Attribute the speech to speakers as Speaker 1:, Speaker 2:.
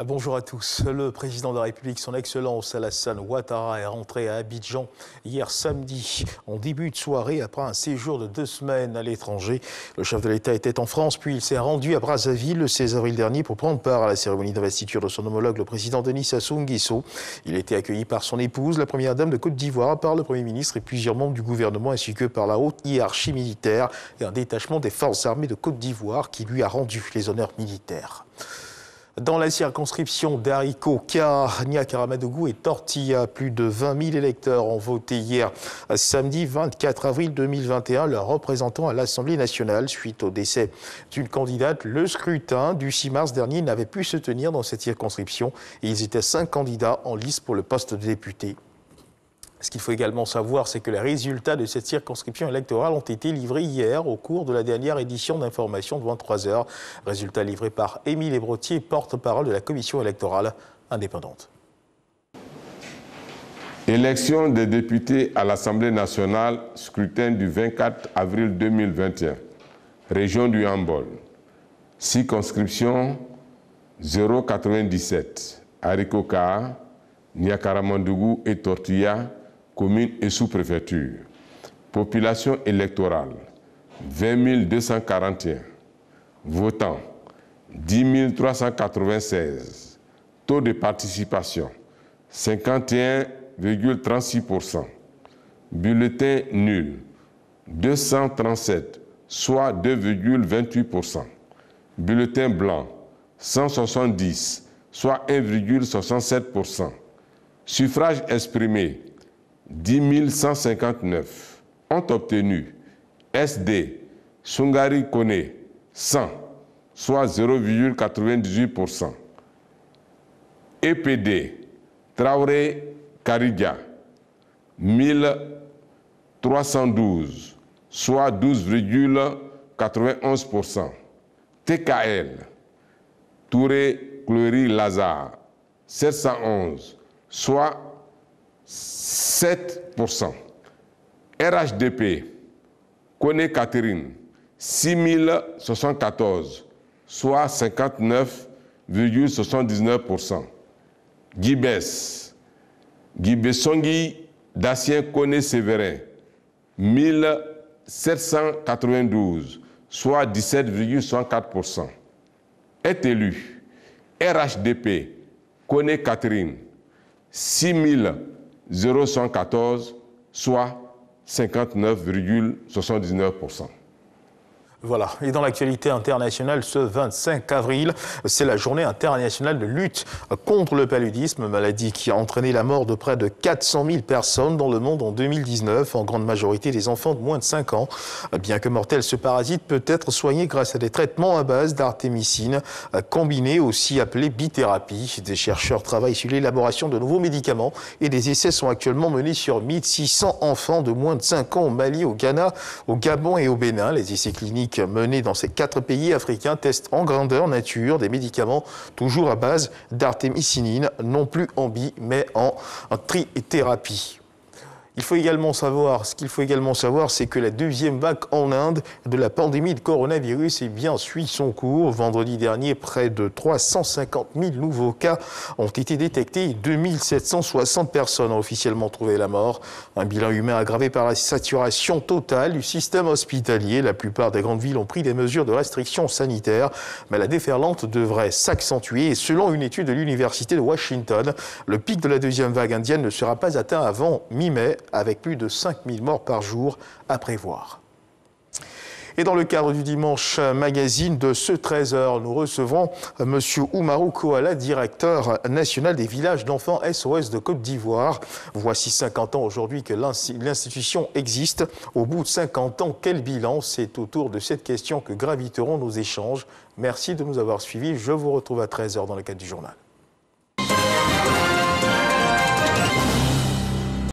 Speaker 1: Bonjour à tous. Le président de la République, son Excellence Alassane Ouattara, est rentré à Abidjan hier samedi en début de soirée après un séjour de 2 semaines à l'étranger. Le chef de l'État était en France, puis il s'est rendu à Brazzaville le 16 avril dernier pour prendre part à la cérémonie d'investiture de son homologue, le président Denis Sassou Nguesso. Il a été accueilli par son épouse, la première dame de Côte d'Ivoire, par le Premier ministre et plusieurs membres du gouvernement, ainsi que par la haute hiérarchie militaire et un détachement des forces armées de Côte d'Ivoire qui lui a rendu les honneurs militaires. Dans la circonscription d'Ariko-Ka, Niakaramadougou et Tortilla, plus de 20 000 électeurs ont voté hier, samedi 24 avril 2021, leurs représentants à l'Assemblée nationale. Suite au décès d'une candidate, le scrutin du 6 mars dernier n'avait pu se tenir dans cette circonscription et ils étaient 5 candidats en lice pour le poste de député. Ce qu'il faut également savoir, c'est que les résultats de cette circonscription électorale ont été livrés hier au cours de la dernière édition d'information de 23h. Résultats livrés par Émile Ebrotier, porte-parole de la commission électorale indépendante.
Speaker 2: Élection des députés à l'Assemblée nationale, scrutin du 24 avril 2021. Région du Hambol. Circonscription 097. Ariko-Ka, Niakaramadougou et Tortilla, commune et sous-préfecture. Population électorale, 20 241. Votants, 10 396. Taux de participation, 51,36%. Bulletin nul, 237, soit 2,28%. Bulletin blanc, 170, soit 1,67%. Suffrage exprimé, 10 159. Ont obtenu SD, Sungari Kone, 100, soit 0,98%. EPD, Traoré Karidja, 1312, soit 12,91%. TKL, Touré Clory Lazare, 711, soit 7%. RHDP, Kone Catherine, 6074, soit 59,79%. Gibes, Gibesongi Dacier Kone Séverin, 1792, soit 17,64%. Est élu RHDP, Kone Catherine, 6014, soit 59,79%.
Speaker 1: Voilà. Et dans l'actualité internationale, ce 25 avril, c'est la journée internationale de lutte contre le paludisme, maladie qui a entraîné la mort de près de 400 000 personnes dans le monde en 2019, en grande majorité des enfants de moins de 5 ans. Bien que mortel, ce parasite peut être soigné grâce à des traitements à base d'artémisine, combinés, aussi appelés bithérapie. Des chercheurs travaillent sur l'élaboration de nouveaux médicaments et des essais sont actuellement menés sur 1600 enfants de moins de 5 ans au Mali, au Ghana, au Gabon et au Bénin. Les essais cliniques menés dans ces 4 pays africains testent en grandeur nature des médicaments toujours à base d'artémisinine, non plus en mais en trithérapie. Ce qu'il faut également savoir, c'est que la deuxième vague en Inde de la pandémie de coronavirus suit son cours. Vendredi dernier, près de 350 000 nouveaux cas ont été détectés et 2760 personnes ont officiellement trouvé la mort. Un bilan humain aggravé par la saturation totale du système hospitalier. La plupart des grandes villes ont pris des mesures de restriction sanitaire, mais la déferlante devrait s'accentuer. Et selon une étude de l'Université de Washington, le pic de la deuxième vague indienne ne sera pas atteint avant mi-mai, avec plus de 5000 morts par jour à prévoir. Et dans le cadre du Dimanche Magazine de ce 13h, nous recevrons M. Oumarou Koala, directeur national des villages d'enfants SOS de Côte d'Ivoire. Voici 50 ans aujourd'hui que l'institution existe. Au bout de 50 ans, quel bilan? C'est autour de cette question que graviteront nos échanges. Merci de nous avoir suivis. Je vous retrouve à 13h dans le cadre du journal.